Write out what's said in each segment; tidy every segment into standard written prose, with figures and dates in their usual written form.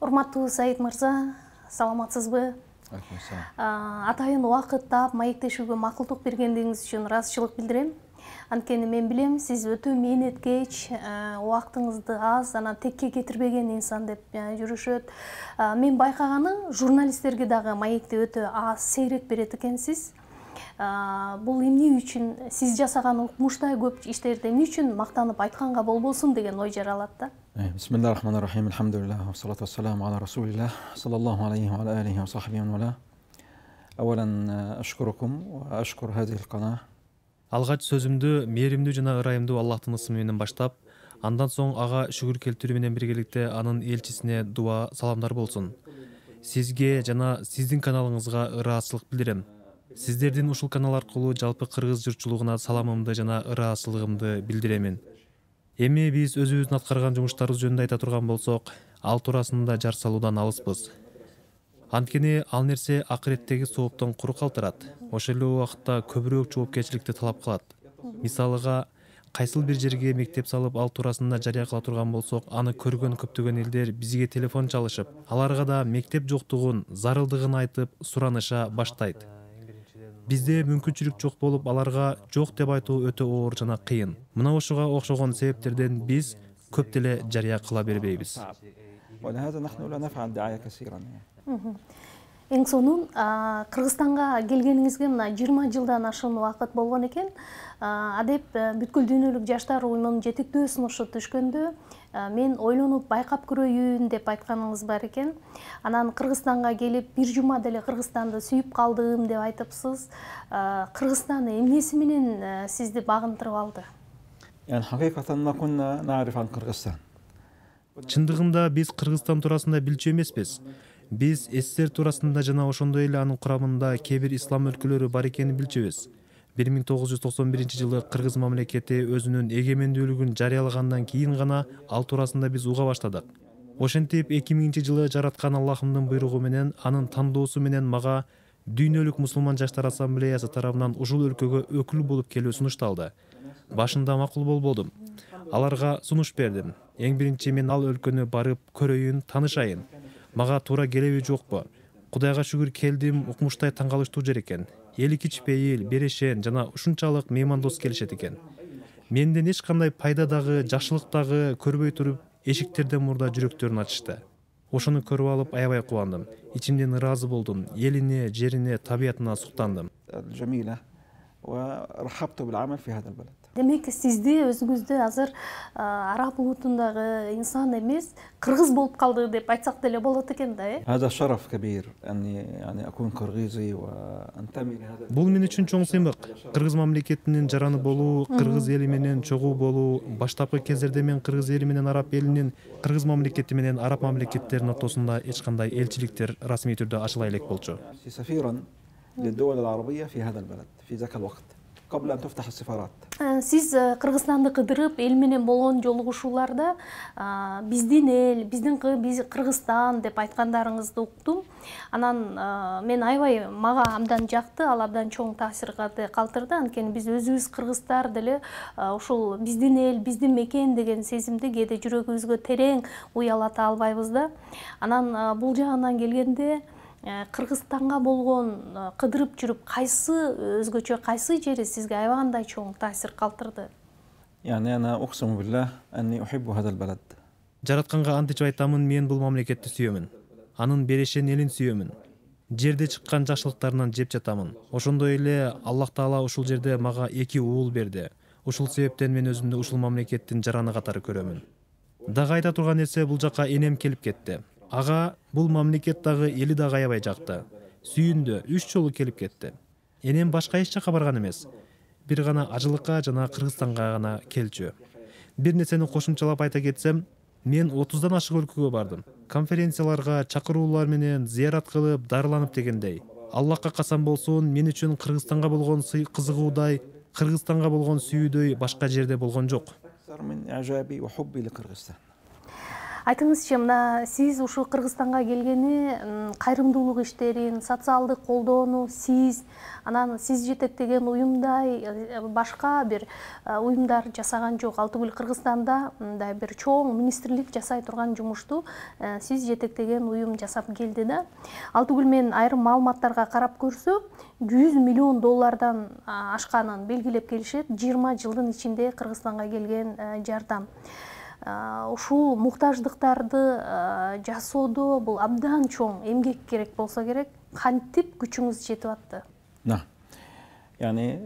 Урматтуу Саид мырза, саламатсызбы? Атайын убакыт таап маектешүүгө макулдук бергендигиңиз үчүн ыраазычылык билдирем. Анткени мен билем, сиз өтө мээнеткеч, убактыңызды аз, анан текке кетирбеген инсан деп жүрүшөт. Мен байкаганы, журналисттерге дагы маекти өтө аз, сейрек берет экенсиз. Бул эмне үчүн сиз жасаган укмуштай көп иштерди эмне үчүн мактанып айтканга болбосун деген ой жаралат да. بسم الله الرحمن الرحيم الحمد لله والصلاة والسلام على رسول الله صلى الله عليه وعلى آله وصحبه ومن والاه. أولا أشكركم وأشكر هذه القناة. Алгач сөзүмдү мээримдүү жана ырайымдуу Аллахтын ысымы менен баштап, андан соң ага шүгүр келтирүү менен биргеликте анын элчисине дуа саламдар болсун. Сизге жана сиздин каналыңызга ыраазычылык билдирем. Сиздердин ушул канал аркылуу жалпы кыргыз журтчулугуна саламымды жана ыраазычылыгымды билдиремин. Эми биз өзүбүздүн аткарган жумуштарыбыз жөнүндө айта турган болсок, ал туурасында жар салуудан алыспыз. Анткени ал нерсе акыреттеги сооптон куру калтырат. Ошол эле убакытта көбүрөөк жоопкерчиликти талап кылат. Мисалыга, кайсыл бир жерге мектеп салып ал туурасында жарыя кыла турган болсок, аны көргөн көптөгөн элдер бизге телефон чалышып, аларга да мектеп жоктугун, зарылдыгын айтып, сураныша баштайт. Бизде мүмкүнчүлүк жок болуп, аларга жок деп айтуу өтө оор жана кыйын. Мына ушуга окшогон себептерден биз көп деле жарыя кыла бербейбиз. Эң сонун Кыргызстанга келгениңизге мына 20 жылдан ашуун убакыт болгон экен. Адеп бүткүл дүйнөлүк жаштар уюмунун жетектөөсүн ошо түшкөндө мен ойлонуп байкап көрөйүн деп айтканыңыз бар экен. Анан Кыргызстанга келип бир жума деле Кыргызстанды сүйүп калдым деп айтыпсыз. Кыргызстан эмнеси менен сизди багынтырып алды? يعني حقيقة ما كنا نعرف عن قرغيزستان. Чындыгында биз Кыргызстан туурасында билчү эмеспиз. Биз СССР туурасында жана ошондой эле анын курамында кээ бир ислам өлкөлөрү бар экенин билчүбүз. 1991-жылы Кыргыз мамлекети өзүнүн эгемендүүлүгүн жарыялагандан кийин гана ал туурасында биз уга баштадык. Ошентип 2000-жылы жараткан Аллахымдын буйругу менен, анын тандоосу менен мага Дүйнөлүк мусулман жаштар ассамблеясы тарабынан ушул өлкөгө өкүл болуп келүү сунушталды. Башында макул болбодум. Аларга сунуш бердим. Эң биринчи мен ал өлкөнү барып көрөйүн, таанышайын. Мага туура келеби жокпу? Кудайга шүгүр келдим, укмуштай таң калыштуу жер экен. Эли кичпейил, берешен жана ушунчалык меймандос келишет экен. Менден эч кандай пайда дагы, жакшылык дагы көрбөй туруп, эшиктерден мурда жүрөктөрүн ачышты. Ошону көрүп алып аябай кубандым. Ичимден ыраазы болдум. Элине, жерине, табиятына суктандым. ورحبت بالعمل في هذا البلد. Демек, сизди өзүңүздү азыр араб улутундагы инсан эмес, кыргыз болуп калды деп айтсак деле болот экен да, э? هذا شرف كبير اني يعني اكون قرغيزي وانتمي لهذا. Бул мен үчүн чоң сыймык. Кыргыз мамлекетинин жараны болуу, кыргыз эли менен чогуу болуу, баштапкы кездерде мен кыргыз эли менен араб элинин, кыргыз мамлекети менен араб мамлекеттеринин ортосунда эч кандай элчиликтер расмий түрдө ачыла элек болчу. سفيرا للدول العربية في هذا البلد في ذاك الوقت قبل أن تفتح السفارات. Сиз Кыргызстанды кыдырып, эл менен болгон жолугушууларда биздин эл, биз Кыргызстан деп айткандарыңызды уктум. Анан мен аябай мага абдан жакты, ал абдан чоң таасир калтырды. Анткени биз өзүбүз кыргыздар деле ушул биздин эл, биздин мекен деген сезимди кээде жүрөгүбүзгө терең уялата албайбыз да. Анан бул жагынан келгенде Кыргызстанга болгон кыдырып жүрүп кайсы өзгөчө кайсы жери сизге аябагандай чоң таасир калтырды? يعني أنا أقسم بالله أني أحب هذا البلد. Жаратканга античип айтамын, мен бул мамлекетти сүйөмүн. Анын берешен элин сүйөмүн. Жерде чыккан жакшылыктарынан жеп жатамын. Ошондой эле Аллах Таала ушул жерде мага 2 уул берди. Ушул себептен мен өзүмдү ушул мамлекеттин жараны катары көрөмүн. Дагы айта турган нерсе, бул жака энем келип кетти. Ага бул мамлекет дагы эли дагы аябай жакты. Сүйүндү, 3 жолу келип кетти. Энем башка эч жака барган эмес. Бир гана ажылыкка жана Кыргызстанга гана келчү. Бир нерсени кошумчалап айта кетсем, мен 30дан ашык өлкөгө бардым. Конференцияларга, чакыруулар менен зыярат кылып, дарыланып дегендей. Аллахка касам болсун, мен үчүн Кыргызстанга болгон кызыгуудай, Кыргызстанга болгон сүйүүдөй башка жерде болгон жок. أكثر من إعجابي وحبي لقرغيزستان. Айтыңызчы, мына сиз ушу Кыргызстанга келгени кайрымдуулук иштерин, социалдык колдоону анан сиз жетектеген уюмдай башка бир уюмдар жасаган жок. Ал түгүл Кыргызстанда мындай бир чоң министрлик жасай турган жумушту сиз жетектеген уюм жасап келди да. Ал түгүл мен айрым маалыматтарга карап көрсөм, $100 миллион ашканын белгилеп келишет. 20 жылдын ичинде Кыргызстанга келген жардам. Ушул муктаждыктарды жасоодо бул абдан чоң эмгек керек болсо керек. Кантип күчүңүз жетип атты? نعم يعني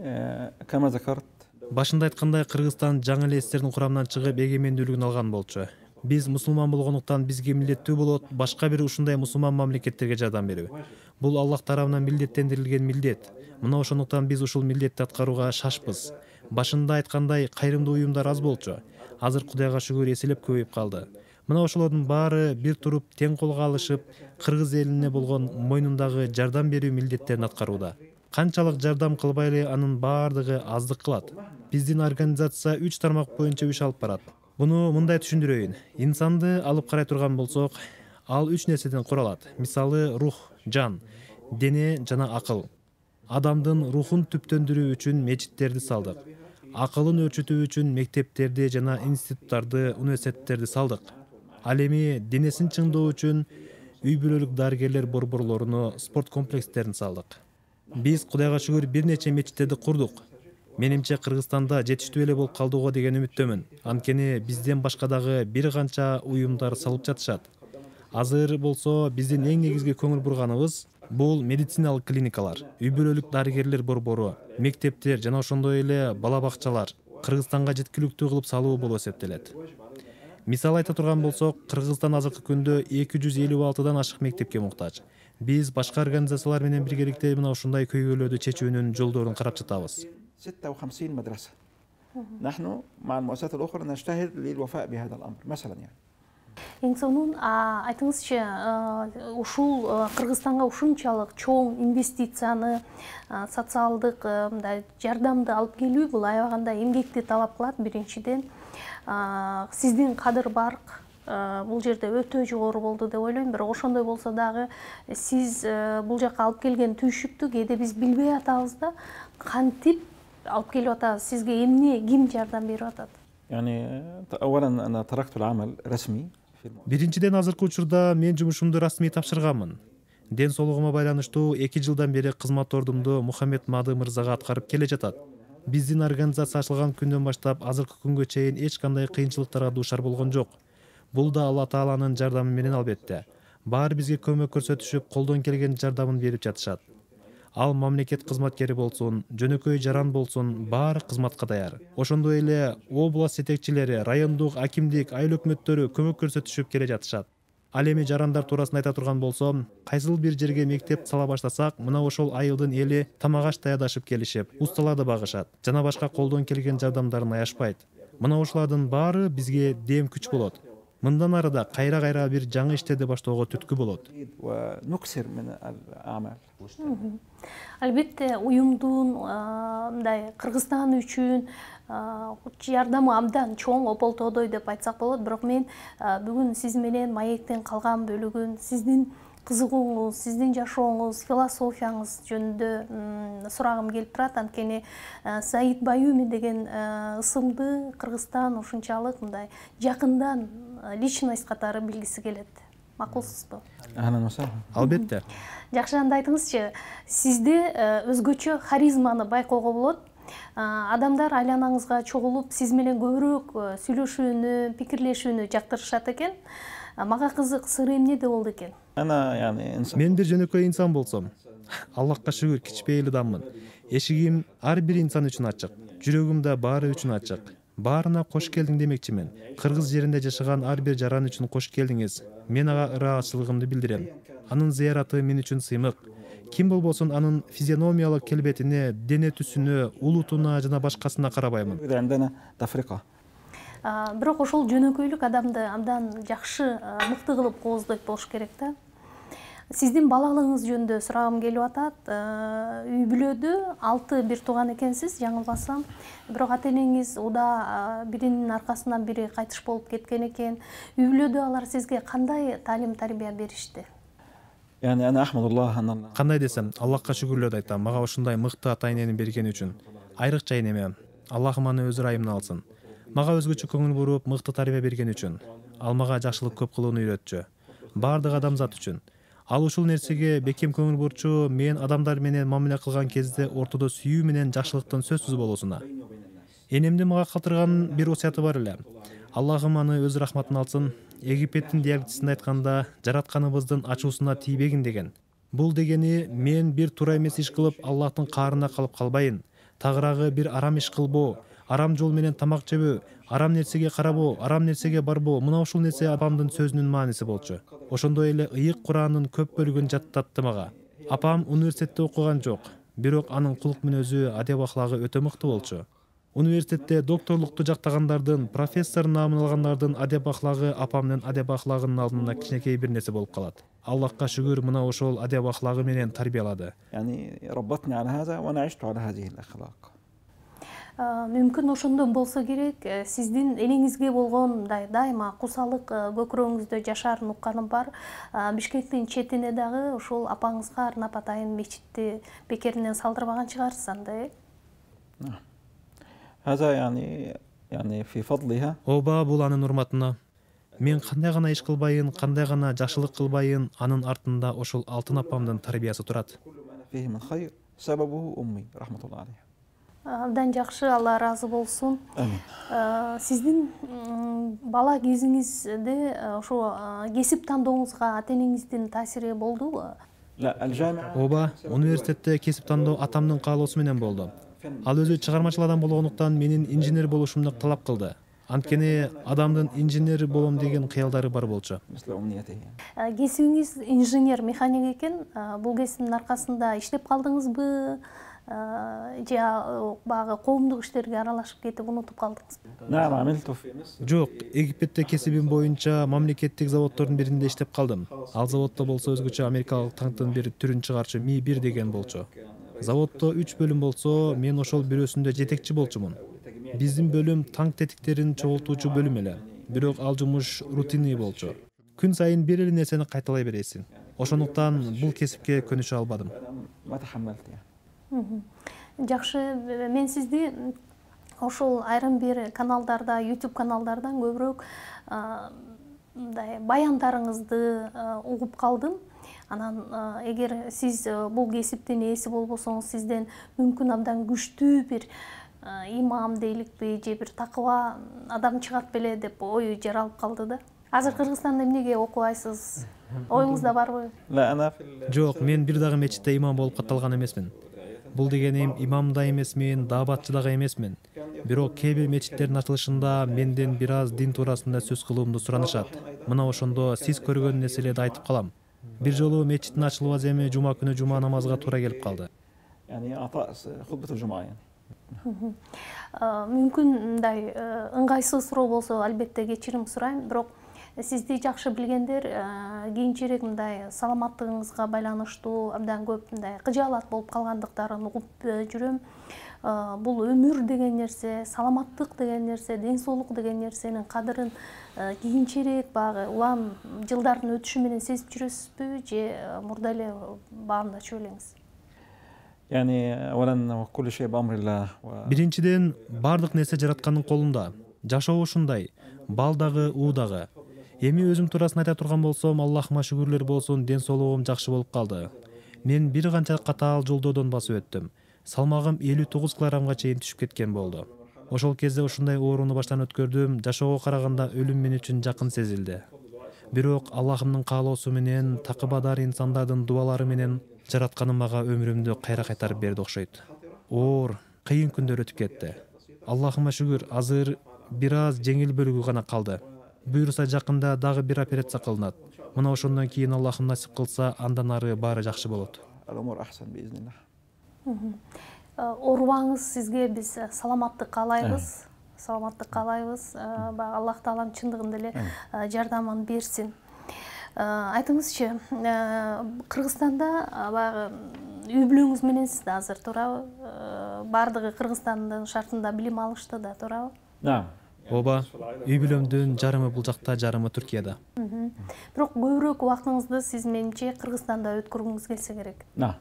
كما ذكرت Башында айткандай, Кыргызстан жаңы эле СССРдин курамынан чыгып эгемендүүлүгүн алган болчу. Биз мусулман болгондуктан бизге милдеттүү болот башка бир ушундай мусулман мамлекеттерге жардам берүү. Бул Аллах тарабынан милдеттендирилген милдет. Мына ошондуктан биз ушул милдетти аткарууга шашпыз. Башында айткандай, кайрымдуу уюмдар аз болчу. Азыр Кудайга шүгүр эселеп көбөйүп калды. Мына ошолордун баары бир туруп тең колго алышып, кыргыз элине болгон мойнундагы жардам берүү милдеттерин аткарууда. Канчалык жардам кылбайлы, анын баардыгы аздык кылат. Биздин организация 3 тармак боюнча иш алып барат. Буну мындай түшүндүрөйүн. Инсанды алып карай турган болсок, ал 3 нерседен куралат. Мисалы, рух, жан, дене жана акыл. Адамдын рухун түптөндүрүү үчүн мечиттерди салдык. Акылын өрчүтүү үчүн мектептерди жана институттарды, университеттерди салдык. Ал эми денесин чыңдоо үчүн үй бүлөлүк дарыгерлер борборлоруну, спорт комплекстерин салдык. Биз Кудайга шүгүр бир нече мечиттерди курдук. Менимче Кыргызстанда жетиштүү эле болуп калдыгы деген үмүттөмүн. Анткени бизден башка дагы бир канча уюмдар салып жатышат. Азыр болсо биздин эң негизги көңүл бурганыбыз бул медициналык клиникалар, үй бүлөлүк дарыгерлер борбору, мектептер жана ошондой эле бала бакчалар Кыргызстанга жеткиликтүү кылып салуу болуп эсептелет. Мисал айта турган болсок, Кыргызстан азыркы күндө 256дан ашык мектепке муктаж. Биз башка организациялар менен биргеликте мына ушундай көйгөйлөрдү чечүүнүн жолдорун карап жатабыз. 56 مدرسة. نحن مع المؤسسات الأخرى نجتهد للوفاء بهذا الأمر مثلا يعني. Эң сонун айтыңызчы, ушул Кыргызстанга ушунчалык чоң инвестицияны, социалдык мындай жардамды алып келүү бул аябаганда эмгекти талап кылат. Биринчиден, сиздин кадыр барк бул жерде өтө жогору болду деп ойлойм. Бирок ошондой болсо дагы сиз бул жака алып келген түйшүктү кээде биз билбей атабыз да. Кантип алып келип атабыз? Сизге эмне, ким жардам берип атат? يعني أولا أنا تركت العمل رسمي. Биринчиден, азыркы учурда мен жумушумду расмий тапшырганмын. Ден соолугума байланыштуу 2 жылдан бери кызмат ордумду Мухаммед Мады мырзага аткарып келе жатат. Биздин организация ачылган күндөн баштап азыркы күнгө чейин эч кандай кыйынчылыктарга дуушар болгон жок. Бул да Алла Тааланын жардамы менен албетте. Баары бизге көмөк көрсөтүшүп, колдон келген жардамын берип жатышат. Ал мамлекет кызматкери болсун, жөнөкөй жаран болсун, баары кызматка даяр. Ошондой эле область жетекчилери, райондук, акимдик, айыл өкмөттөрү көмөк көрсөтүшүп келе жатышат. Ал эми жарандар туурасында айта турган болсом, кайсыл бир жерге мектеп сала баштасак, мына ошол айылдын эли тамак аш даядашып келишип, усталарды багышат, жана башка колдон келген жардамдарын аяшпайт. Мына ошолордун баары бизге дем күч болот. Мындан арыда кайра бир жаңы иштерди баштоого түрткү болот. ونكثر من الأعمال. Албетте уюмдун мындай Кыргызстан үчүн жардамы абдан чоң ополтодой деп айтсак болот. Бирок мен бүгүн сиз менен маектин калган бөлүгүн, сиздин кызыгууңуз, сиздин жашооңуз, философияңыз жөнүндө сурагым келип турат. Анткени Саид Баюми деген ысымды Кыргызстан ушунчалык мындай жакындан личность катары билгиси келет. Макулсузбу? أهلا وسهلا. Албетте. Жакшы, анда айтыңызчы, сизде өзгөчө харизманы байкоого болот. Адамдар айланаңызга чогулуп, сиз менен көбүрөөк сүйлөшүүнү, пикирлешүүнү жактырышат экен. Мага кызык, сыры эмнеде болду экен? أنا يعني إنسان. Мен бир жөнөкөй инсан болсом, Аллахка шүгүр кичпейли-даммын. Эшигим ар бир инсан үчүн ачык, жүрөгүм да баары үчүн ачык. Баарына кош келдиң демекчимин. Кыргыз жеринде жашаган ар бир жаран үчүн кош келдиңиз. Мен ага ыраазычылыгымды билдирем. Анын зыяраты мен үчүн сыймык. Ким болбосун анын физиономиялык келбетине, дене түсүнө, улутуна жана башкасына карабаймын. إذا عندنا تفرقة. Бирок ошол жөнөкөйлүк адамды абдан жакшы мыкты кылып кооздойт болуш керек да. Сиздин балалыгыңыз жөнүндө сурагым келип атат. Үй бүлөдө 6 бир тууган экенсиз, жаңылбасам. Бирок ата-энеңиз уда биринин аркасынан бири кайтыш болуп кеткен экен. Үй бүлөдө алар сизге кандай таалим-тарбия беришти? يعني أنا أحمد الله أن الله Кандай десем, Аллахка шүгүрлөдү айтам. Мага ушундай мыкты ата-энени бергени үчүн. Айрыкча энеме, Аллахым аны өз ырайымына алсын. Мага өзгөчө көңүл буруп, мыкты тарбия бергени үчүн. Ал мага жакшылык көп кылууну үйрөтчү. Бардык адамзат үчүн. Ал ушул нерсеге бекем көңүл бурчу, мен адамдар менен мамиле кылган кезде ортодо сүйүү менен жакшылыктын сөзсүз болуусуна. Энемдин мага калтырган бир осуяты бар эле. Аллахым аны өз рахматына алсын. Египеттин диалектисинде айтканда, жаратканыбыздын ачуусуна тийбегин деген. Бул дегени мен бир туура эмес иш кылып, Аллахтын каарына калып калбайын. Тагыраагы бир арам иш кылбоо, арам жол менен тамак жебөө, арам нерсеге карабоо, арам нерсеге барбоо. Мына ушул нерсе апамдын сөзүнүн мааниси болчу. Ошондой эле ыйык Куранын көп бөлүгүн жаттатты мага. Апам университетте окуган жок, бирок анын кулук мүнөзү, адеп ахлагы өтө мыкты болчу. Университетте докторлукту жактагандардын, профессор наамын алгандардын адеп ахлагы апамдын адеп ахлагынын алдында кичинекей бир нерсе болуп калат. Аллахка шүгүр, мына ошол адеп ахлагы менен тарбиялады. يعني ربطني على هذا وأنا عشت على هذه الأخلاق. Мүмкүн ошондон болсо керек, сиздин энеңизге болгон дайыма кусалык көкүрөгүңүздө жашаарын укканым бар. Бишкектин четине дагы ошол апаңызга арнап атайын мечитти бекеринен салдырбаган чыгарсыз анда, э? هذا يعني في فضلها. Ооба, бул анын урматына. Мен кандай гана иш кылбайын, кандай гана жакшылык кылбайын, анын артында ошол алтын апамдын тарбиясы турат. فيه من خير سببه أمي رحمة الله عليها. Абдан жакшы, Алла ыраазы болсун. آمين. Сиздин бала кезиңизде ошо кесип тандооңузга ата-энеңиздин таасири болдубу? لا الجامعة. Ооба, университетте кесип тандоо атамдын каалоосу менен болду. Ал өзү чыгармачыл адам болгондуктан менин инженер болушумду талап кылды. Анткени адамдын инженер болом деген кыялдары бар болчу. مثل أمنيته. Кесибиңиз инженер, механик экен. Бул кесиптин аркасында иштеп калдыңызбы? Же багы коомдук иштерге аралашып кетип унутуп калдыңызбы? نعم عملت في مصر. Жок, Египетте кесибим боюнча мамлекеттик заводдордун биринде иштеп калдым. Ал заводдо болсо өзгөчө америкалык танктын бир түрүн чыгарчу Mi-1 деген болчу. Заводдо 3 бөлүм болсо, мен ошол бирөөсүндө жетекчи болчумун. Биздин бөлүм танк тетиктерин чогултуучу бөлүм эле. Бирок ал жумуш рутинный болчу. Күн сайын бир эле нерсени кайталай бересиң. Ошондуктан бул кесипке көнүшө албадым. ما тахаммалт يعني. Жакшы, мен сизди ошол айрым бир каналдарда, YouTube каналдардан көбүрөөк мындай баяндарыңызды угуп калдым. Анан эгер сиз бул кесиптин ээси болбосоңуз, сизден мүмкүн абдан күчтүү бир имам дейликпи, же бир такыба адам чыгат беле деп ой жаралып калды да. Азыр Кыргызстанда эмнеге окубайсыз? Оюңузда барбы? لا أنا Жок, мен бир дагы мечитте имам болуп катталган эмесмин. Бул дегеним имам да эмесмин, даабатчы дагы эмесмин. Бирок кээ бир мечиттердин ачылышында менден бир аз дин туурасында сөз кылуумду суранышат. Мына ошондо сиз көргөн нерселерди айтып калам. Бир жолу мечиттин ачылуу аземи жума күнү жума намазга туура келип калды. يعني أعطاء خطبة الجمعة يعني. Мүмкүн мындай ыңгайсыз суроо болсо албетте кечирим сурайм, бирок сизди жакшы билгендер кийинчерээк мындай саламаттыгыңызга байланыштуу абдан көп мындай кыжаалат болуп калгандыктарын угуп жүрөм. Бул өмүр деген нерсе, саламаттык деген нерсе, ден соолук деген нерсенин кадырын кийинчерээк багы улам жылдардын өтүшү менен сезип жүрөсүзбү, же мурда эле баамда чөйлөңүз? يعني أولا كل شيء بأمر الله. Биринчиден, бардык нерсе жараткандын колунда. Жашоо ушундай, бал дагы, уу дагы. Эми өзүм туурасында айта турган болсом, Аллахыма шүгүрлөр болсун, ден соолугум жакшы болуп калды. Мен бир канча катаал жолдордон басып өттүм. Салмагым 59 килограммга чейин түшүп кеткен болду. Ошол кезде ушундай ооруну баштан өткөрдүм, жашоого караганда өлүм мен үчүн жакын сезилди. Бирок Аллахымдын каалоосу менен, такыбадар инсандардын дубалары менен жаратканым мага өмүрүмдү кайра кайтарып берди окшойт. Оор, кыйын күндөр өтүп кетти. Аллахыма шүгүр, азыр бир аз жеңил бөлүгү гана калды. Буюрса жакында дагы бир операция кылынат. Мына ошондон кийин Аллахым насип кылса, андан ары баары жакшы болот. الأمور أحسن بإذن الله. Оорубаңыз, сизге биз саламаттык каалайбыз. Саламаттык каалайбыз. Аллах таалам чындыгында эле жардамын берсин. Айтыңызчы, Кыргызстанда баягы үй бүлөңүз менен сиз да азыр, туурабы? Бардыгы Кыргызстандын шартында билим алышты да, туурабы? نعم. ооба, үй бүлөмдүн жарымы бул жакта, жарымы Түркияда. Бирок көбүрөөк убактыңызды сиз менимче Кыргызстанда өткөргүңүз келсе керек. نعم.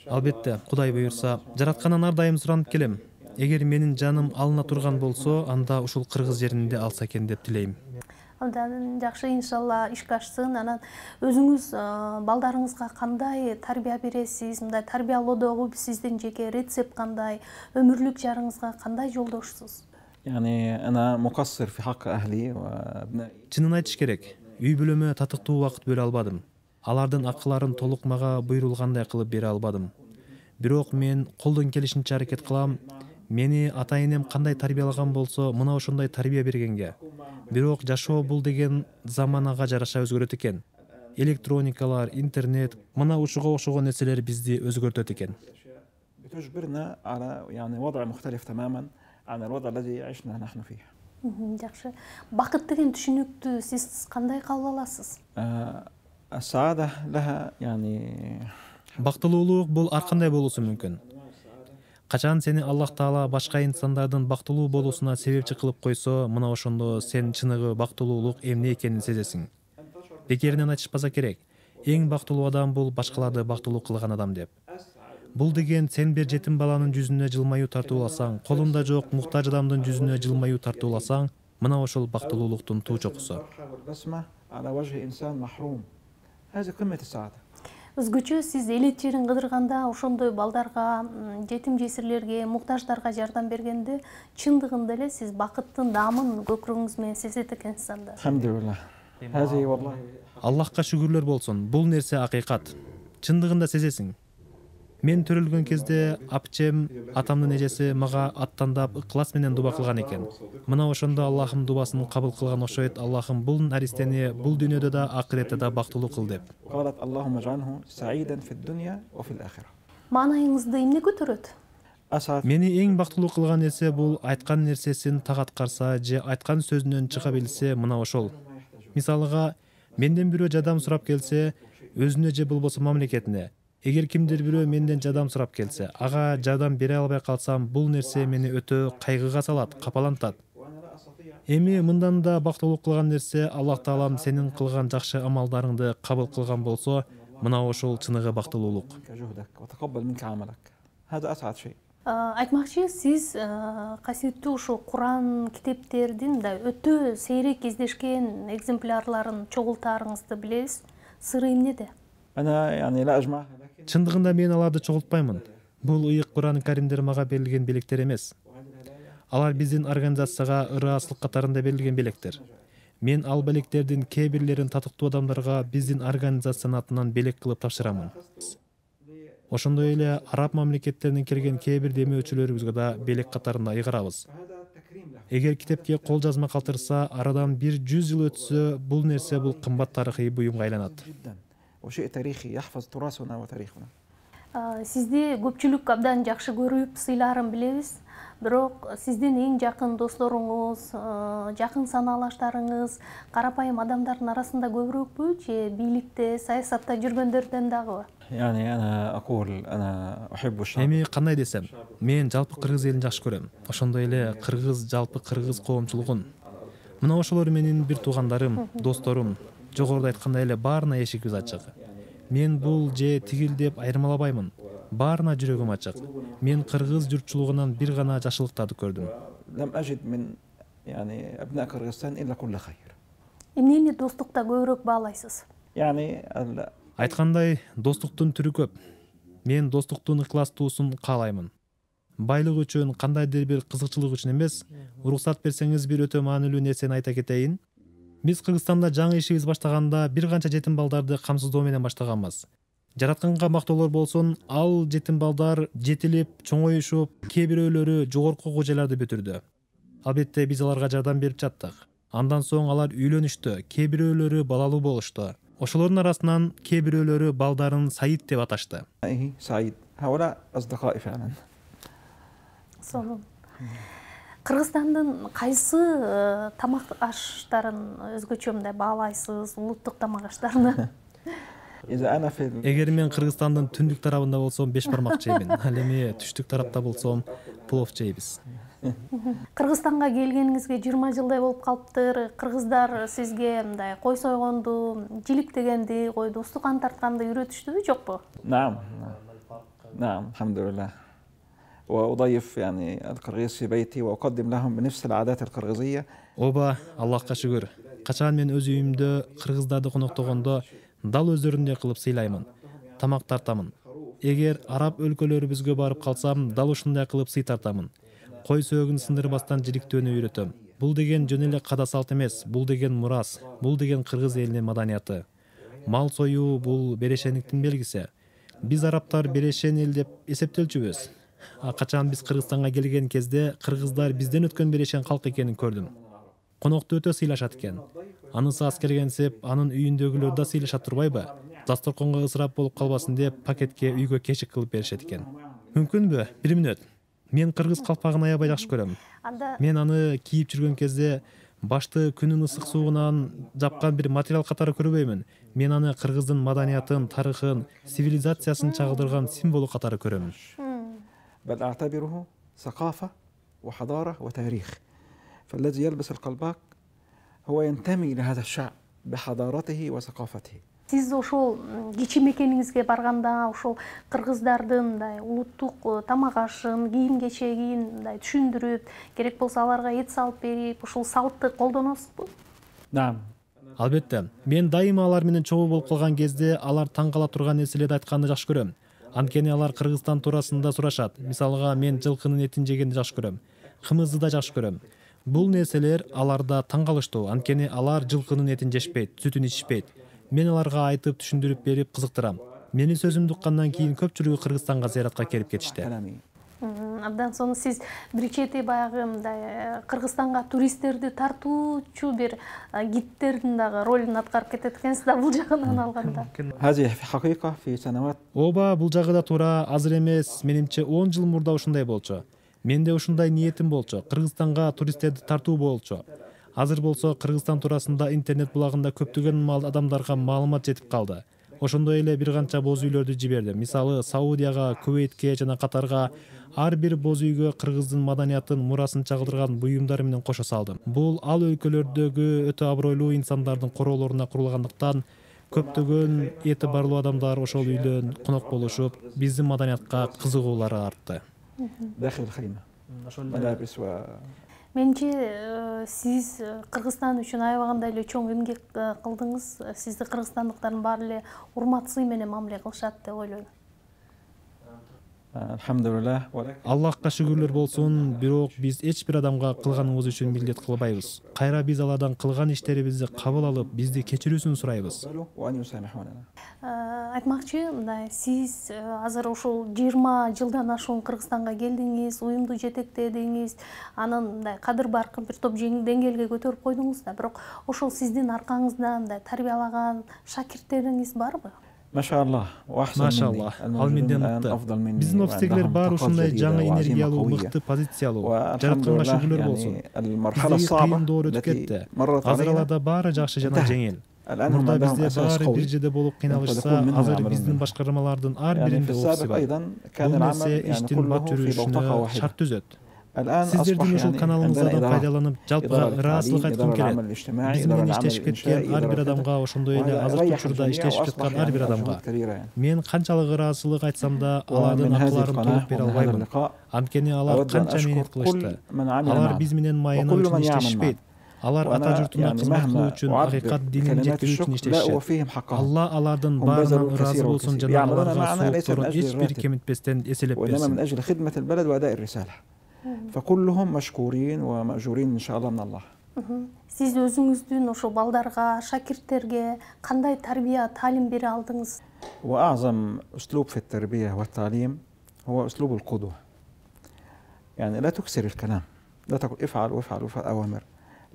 Албетте, Кудай буйрса, жараткандан ар дайым суранып келем. Эгер менин жаным алына турган болсо, анда ушул Кыргыз жеринде алса экен деп тилейм. Абдан жакшы, иншалла ишке ашсын. Анан өзүңүз балдарыңызга кандай тарбия бересиз? Мындай тарбиялоодогу сиздин жеке рецепт кандай? Өмүрлүк жарыңызга кандай жолдошсуз? يعني أنا مقصر في حق أهلي وأبنائي. Чынын айтыш керек, үй бүлөмө татыктуу убакыт бөлө албадым. Алардын акыларын толук мага буйрулгандай кылып бере албадым. Бирок мен колдон келишинче аракет кылам. Мени ата-энем кандай тарбиялаган болсо, мына ошондой тарбия бергенге. Бирок жашоо бул деген заманага жараша өзгөрөт экен. Электроникалар, интернет, мына ушуга окшогон нерселер бизди өзгөртөт экен. بتجبرنا على يعني وضع مختلف تماما عن الوضع الذي عشنا نحن فيه. Жакшы. Бакыт деген түшүнүктү сиз кандай кабыл аласыз? السعادة لها يعني Бактылуулук бул ар кандай болуусу мүмкүн. Качан сени Аллах Таала башка инсандардын бактылуу болуусуна себепчи кылып койсо, мына ошондо сен чыныгы бактылуулук эмне экенин сезесиң. Бекеринен айтышпаса керек, эң бактылуу адам бул башкаларды бактылуу кылган адам деп. Бул деген сен бир жетим баланын жүзүнө жылмаюу тартууласаң, колунда жок муктаж адамдын жүзүнө жылмаюу тартууласаң, мына ошол бактылуулуктун туу чокусу. البسمة على وجه إنسان محروم. هذه قمة السعادة. Өзгөчө сиз элет жерин кыдырганда ошондой балдарга, жетим жесирлерге, муктаждарга жардам бергенде чындыгында эле сиз бакыттын даамын көкүрөгүңүз менен сезет экенсиз анда. الحمد لله. هذه والله. Аллахка шүгүрлөр болсун. Бул нерсе акыйкат. Чындыгында сезесиң. Мен төрөлгөн кезде апчем, атамдын эжеси мага аттандап ыклас менен дуба кылган экен. Мына ошондо Аллахым дубасын кабыл кылган окшойт. Аллахым бул наристени бул дүйнөдө да акыретте да бактылуу кыл деп. قالت اللهم اجعله سعيدا في الدنيا وفي الآخرة. Маанайыңызды эмне көтөрөт? أسعد. Мени эң бактылуу кылган нерсе бул айткан нерсесин так аткарса же айткан сөзүнөн чыга билсе, мына ошол. Мисалыга, менден бирөө жардам сурап келсе, өзүнө же болбосо мамлекетине. Эгер кимдир бирөө менден жардам сурап келсе, ага жардам бере албай калсам, бул нерсе мени өтө кайгыга салат, капалантат. Эми мындан да бактылуу кылган нерсе, Аллах Таалам сенин кылган жакшы амалдарыңды кабыл кылган болсо, мына ошол чыныгы бактылуулук. جهدك وتقبل منك عملك. هذا أسعد شيء. Айтмакчы, сиз касиеттүү ушу Куран китептердин да өтө сейрек издешкен экземплярларын чогултаарыңызды билебиз. Сыры эмнеде? أنا يعني لا أجمعها لكن Чындыгында мен аларды чогултпаймын. Бул ыйык Куран Каримдер мага берилген белектер эмес. Алар биздин организацияга ыраазчылык катарында берилген белектер. Мен ал белектердин кээ бирлерин татыктуу адамдарга биздин организациянын атынан белек кылып тапшырамын. Ошондой эле араб мамлекеттеринен келген кээ бир демөөчүлөрүбүзгө да белек катарында ыйгарабыз. Эгер китепке кол жазма калтырса, арадан 100 жыл өтсө, бул нерсе бул кымбат тарыхый буюмга айланат. جدا وشيء تاريخي يحفظ تراثنا وتاريخنا. Сизди көпчүлүк абдан жакшы көрүп, сыйларын билебиз. Бирок сиздин эң жакын досторуңуз, жакын санаалаштарыңыз карапайым адамдардын арасында көбүрөөкпү же бийликте, саясатта жүргөндөрдөн дагыбы? يعني أنا أقول أنا أحب الشعب. Эми кандай десем, мен жалпы кыргыз элин жакшы көрөм. Ошондой эле кыргыз жалпы кыргыз коомчулугун. Мына ошолор менин бир туугандарым, досторум. Жогоруда айткандай эле баарына эшигибиз ачык. Мен бул же тигил деп айырмалабаймын. Баарына жүрөгүм ачык. Мен кыргыз журтчулугунан бир гана жакшылыктарды көрдүм. لم أجد من يعني أبناء قرغيزستان إلا كل خير. Эмнени достукта көбүрөөк баалайсыз? يعني Айткандай, достуктун түрү көп. Мен достуктун ыкластуусун каалаймын. Байлык үчүн, кандайдыр бир кызыкчылык үчүн эмес, уруксат берсеңиз бир өтө маанилүү нерсени айта кетейин. Биз Кыргызстанда жаңы ишибиз баштаганда бир канча жетим балдарды камсыздоо менен баштаганбыз. Жаратканга мактоолор болсун, ал жетим балдар жетилип, чоңоюшуп, кээ бирөөлөрү жогорку окуу-жайларды бүтүрдү. Албетте биз аларга жардам берип жаттык. Андан соң алар үйлөнүштү, кээ бирөөлөрү балалуу болушту. Ошолордун арасынан кээ бирөөлөрү балдарын Саид деп аташты. سعيد. هؤلاء أصدقائي فعلا. Сонун. Кыргызстандын кайсы тамак аштарын өзгөчө мындай баалайсыз, улуттук тамак аштарыны? إذا أنا في Эгер мен Кыргызстандын түндүк тарабында болсом 5 бармак жеймин. Ал эми түштүк тарапта болсом плов жейбиз. Кыргызстанга келгениңизге 20 жылдай болуп калыптыр. Кыргыздар сизге мындай кой сойгонду, жиликтегенди, койду устукан тартканды үйрөтүштүбү, жокпу? نعم نعم الحمد لله وأضيف يعني القرغيز في بيتي وأقدم لهم بنفس العادات القرغيزية. Ооба, Аллахка шүгүр. Качан мен өз үйүмдө кыргыздарды коноктогондо дал өздөрүндөй кылып сыйлаймын, тамак тартамын. Эгер араб өлкөлөрүбүзгө барып калсам, дал ушундай кылып сый тартамын. Кой сөөгүн сындырбастан жиликтөөнү үйрөтөм. Бул деген жөн эле када салт эмес, бул деген мурас, бул деген кыргыз элинин маданияты. Мал союу бул берешендиктин белгиси. Биз арабтар берешен эл деп эсептелчүбүз. Качан биз Кыргызстанга келген кезде кыргыздар бизден өткөн берешен калк экенин көрдүм. Конокту өтө сыйлашат экен. Анысы аскергенсип, анын үйүндөгүлөр да сыйлаша турбайбы? Дасторконго ысырап болуп калбасын деп пакетке үйгө кечик кылып беришет экен. Мүмкүнбү? 1 мүнөт. Мен кыргыз калпагын аябай жакшы көрөм. Мен аны кийип жүргөн кезде башты күнүн ысык суугунан жапкан бир материал катары көрбөймүн. Мен аны кыргыздын маданиятын, тарыхын, цивилизациясын чагылдырган символу катары көрөм. بل أعتبره ثقافة وحضارة وتاريخ. فالذي يلبس القلباق هو ينتمي لهذا الشعب بحضارته وثقافته. Сиз ошол кичи мекениңизге барганда ошол кыргыздардын мындай улуттук тамак ашын, кийим кечегин мындай түшүндүрүп, керек болсо аларга эт салып берип, ошол салтты колдоносузбу? نعم. Албетте, мен дайыма алар менен чогуу болуп калган кезде алар таң кала турган нерселерди айтканды жакшы көрөм. Анткени алар Кыргызстан туурасында сурашат. Мисалга, мен жылкынын этин жегенди жакшы көрөм. Кымызды да жакшы көрөм. Бул нерселер аларда таң калыштуу. Анткени алар жылкынын этин жешпейт, сүтүн ичишпейт. Мен аларга айтып, түшүндүрүп берип кызыктырам. Менин сөзүмдү уккандан кийин көпчүлүгү Кыргызстанга зыяратка келип кетишти. Абдан соң сиз бир чети баягы мындай Кыргызстанга туристтерди тартуучу бир гидтердин дагы ролун аткарып кетет экенсиз да бул жагынан алганда. هذه في حقيقة في سنوات. Ооба, бул жагы да туура. Азыр эмес, менимче 10 жыл мурда ушундай болчу. Менде ушундай ниетим болчу. Кыргызстанга туристтерди тартуу болчу. Азыр болсо Кыргызстан туурасында интернет булагында көптөгөн адамдарга маалымат жетип калды. Ошондой эле бир канча боз үйлөрдү жибердим. Мисалы, Саудияга, Кувейтке жана Катарга ар бир боз үйгө кыргыздын маданиятын, мурасын чагылдырган буюмдар менен кошо салдым. Бул ал өлкөлөрдөгү өтө абройлуу инсандардын короолоруна курулгандыктан көптөгөн эти барлуу адамдар ошол үйдөн конок болушуп, биздин маданиятка кызыгуулары артты. داخل الخيمة ملابس و Менче сиз Кыргызстан үчүн аябагандай эле чоң эмгек кылдыңыз. Сизди кыргызстандыктардын баары эле урмат-сый менен мамиле кылышат деп ойлойм. الحمد لله. Аллахка шүгүрлөр болсун, бирок биз эч бир адамга кылганыбыз үчүн милдет кылбайбыз. Кайра биз алардан кылган иштерибизди кабыл алып, бизди кечирүүсүн сурайбыз. وأن يسامحوننا. Айтмакчы, мындай сиз азыр ошол 20 жылдан ашуун Кыргызстанга келдиңиз, уюмду жетектедиңиз, анын мындай кадыр-баркын бир топ деңгээлге көтөрүп койдуңуз да, бирок ошол сиздин аркаңызда мындай тарбиялаган шакирттериңиз барбы? Машалла. Машалла. Ал менден мыкты. Биздин офицерлер бар ушундай жаңы энергиялуу, мыкты позициялуу. Жаратканга шүгүрлөр болсун. Бизде кыйын доор өтүп кетти. Азыр аларда баары жакшы жана жеңил. Мурда бизде баары бир жерде болуп кыйналышса, азыр биздин башкармалардын ар биринде офиси бар. Бул нерсе иштин бат жүрүшүнө шарт түзөт. Сиздердин ушул каналыңыздан пайдаланып, жалпыга ыраазычылык айткым келет. Биз менен иштешип кеткен ар бир адамга, ошондой эле азыркы учурда иштешип жаткан ар бир адамга мен канчалык ыраазычылык айтсам да, алардын акыларын толук бере албаймын. Анткени алар канча мээнет кылышты. Алар биз менен майына үчүн иштешпейт. Алар ата журтуна кызмат кылуу үчүн, акыйкат динин жеткирүү үчүн иштешет. Алла алардын баарынан ыраазы болсун жана аларга соолукторун эч бир кемитпестен эселеп берсин. فكلهم مشكورين ومأجورين إن شاء الله من الله. Сиз өзүңүздүн ошо балдарга, шакирттерге кандай тарбия, таалим бере алдыңыз? وأعظم أسلوب في التربية والتعليم هو أسلوب القدوة. يعني لا تكثر الكلام، لا تقول افعل وافعل وافعل أوامر،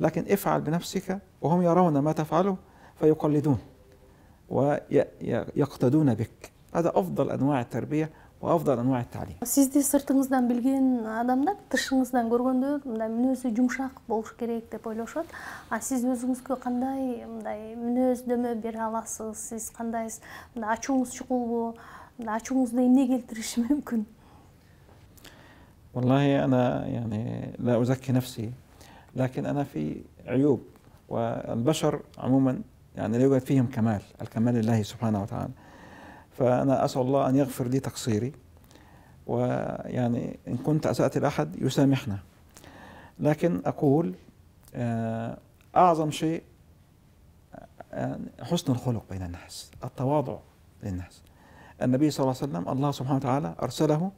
لكن افعل بنفسك وهم يرون ما تفعله فيقلدون ويقتدون بك. هذا أفضل أنواع التربية وأفضل أنواع التعليم. Сизди сыртыңыздан билген адамдар тышыңыздан көргөндө мындай мүнөзү жумшак болуш керек деп ойлошот. А сиз өзүңүзгө кандай мындай мүнөздөмө бере аласыз? Сиз кандайсыз? Мындай ачууңуз чукулбу? Мындай ачууңузду эмне келтириши мүмкүн? والله أنا يعني لا أزكي نفسي، لكن أنا في عيوب، والبشر عموما يعني لا يوجد فيهم كمال، الكمال لله سبحانه وتعالى. فأنا أسأل الله أن يغفر لي تقصيري، ويعني إن كنت أسأت لأحد يسامحنا. لكن أقول أعظم شيء حسن الخلق بين الناس، التواضع للناس. النبي صلى الله عليه وسلم الله سبحانه وتعالى أرسله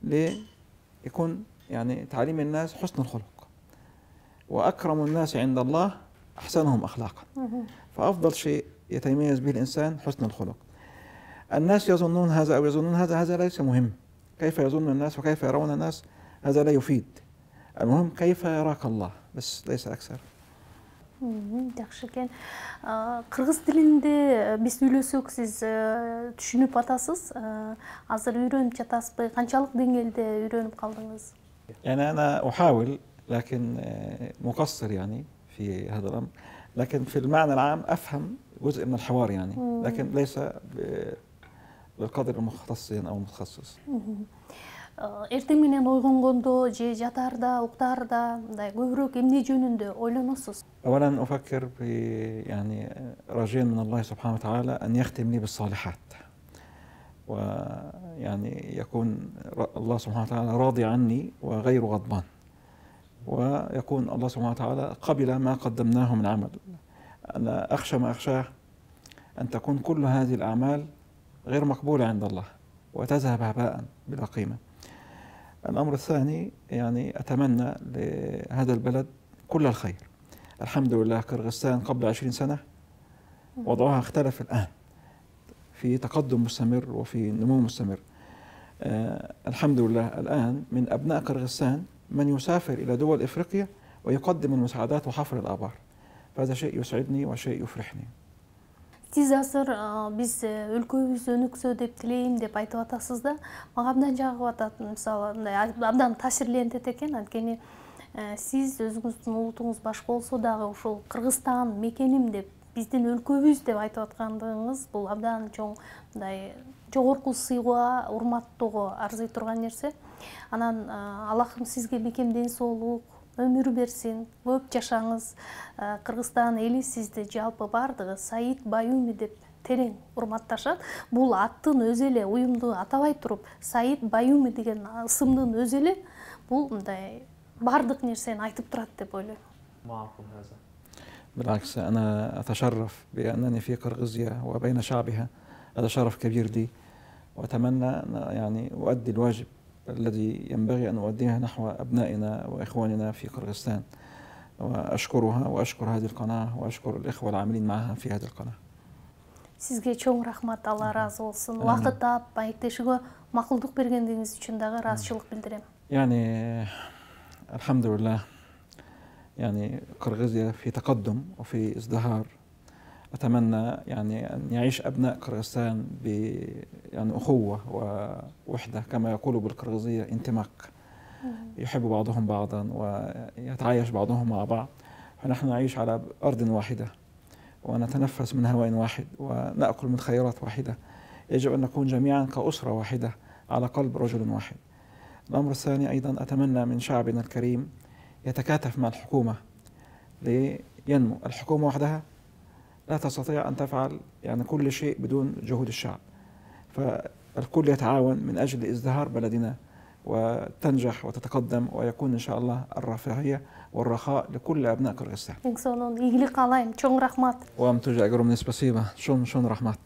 ليكون يعني تعليم الناس حسن الخلق، وأكرم الناس عند الله أحسنهم أخلاقا. فأفضل شيء يتميز به الإنسان حسن الخلق. الناس يظنون هذا أو يظنون هذا، هذا ليس مهم. كيف يظن الناس وكيف يرون الناس هذا لا يفيد. المهم كيف يراك الله، بس ليس أكثر. Жакшы экен. Кыргыз тилинде биз сүйлөсөк сиз түшүнүп атасыз. Азыр үйрөнүп жатасызбы? Канчалык деңгээлде үйрөнүп калдыңыз? يعني أنا أحاول، لكن مقصر يعني في هذا الأمر. لكن في المعنى العام أفهم جزء من الحوار يعني، لكن ليس بالقدر المختص أو المتخصص. Эртең менен ойгонгондо же жатаарда, уктаарда мындай көбүрөөк эмне жөнүндө ойлоносуз? أولا أفكر يعني راجيا من الله سبحانه وتعالى أن يختم لي بالصالحات، ويعني يكون الله سبحانه وتعالى راضي عني وغير غضبان، ويكون الله سبحانه وتعالى قبل ما قدمناه من عمل. أنا أخشى ما أخشاه أن تكون كل هذه الأعمال غير مقبولة عند الله وتذهب هباء بلا قيمة. الأمر الثاني يعني أتمنى لهذا البلد كل الخير. الحمد لله قرغيزستان قبل 20 سنة وضعها اختلف الآن، في تقدم مستمر وفي نمو مستمر. الحمد لله الآن من أبناء قرغيزستان من يسافر إلى دول إفريقيا ويقدم المساعدات وحفر الآبار، فهذا شيء يسعدني وشيء يفرحني. Сиз азыр биз өлкөбүз өнүксө деп тилейм деп айтып атасыз да, мага абдан жагып атат. Мисалы, мындай абдан таасирлентет экен, анткени сиз өзүңүздүн улутуңуз башка болсо дагы ушул Кыргызстан мекеним деп, биздин өлкөбүз деп айтып аткандыгыңыз бул абдан чоң мындай жогорку сыйга, урматтоого арзый турган нерсе. Анан Аллахым сизге бекем ден соолук, өмүр берсин, көп жашаңыз. Кыргызстан эли сизди жалпы бардыгы Саид Баюми деп терең урматташат. Бул аттын өзү эле, уюмду атабай туруп, Саид Баюми деген ысымдын өзү эле бул мындай бардык нерсени айтып турат деп ойлойм. بالعكس أنا أتشرف بأنني في قرغيزيا وبين شعبها، هذا شرف كبير لي، وأتمنى يعني أؤدي الواجب الذي ينبغي أن أؤديه نحو أبنائنا وإخواننا في قرغيزستان، وأشكرها وأشكر هذه القناة وأشكر الإخوة العاملين معها في هذه القناة. Сизге чоң рахмат, Алла разы болсун. Убакыт таап маектешүүгө макулдук бергендигиңиз үчүн дагы ыраазычылык билдирем. يعني الحمد لله يعني قرغيزيا في تقدم وفي ازدهار. أتمنى يعني أن يعيش أبناء قرغيزستان يعني أخوة ووحدة، كما يقولوا بالقرغيزية انتماك، يحب بعضهم بعضا ويتعايش بعضهم مع بعض، فنحن نعيش على أرض واحدة ونتنفس من هواء واحد ونأكل من خيرات واحدة. يجب أن نكون جميعا كأسرة واحدة على قلب رجل واحد. الأمر الثاني أيضا أتمنى من شعبنا الكريم يتكاتف مع الحكومة لينمو. الحكومة وحدها لا تستطيع أن تفعل يعني كل شيء بدون جهود الشعب، فالكل يتعاون من أجل ازدهار بلدنا وتنجح وتتقدم ويكون إن شاء الله الرفاهية والرخاء لكل أبناء قرغيزستان. Eң sonун ийгилик каалайм. Чоң рахмат. Вам тоже огромное спасибо. Шон рахмат.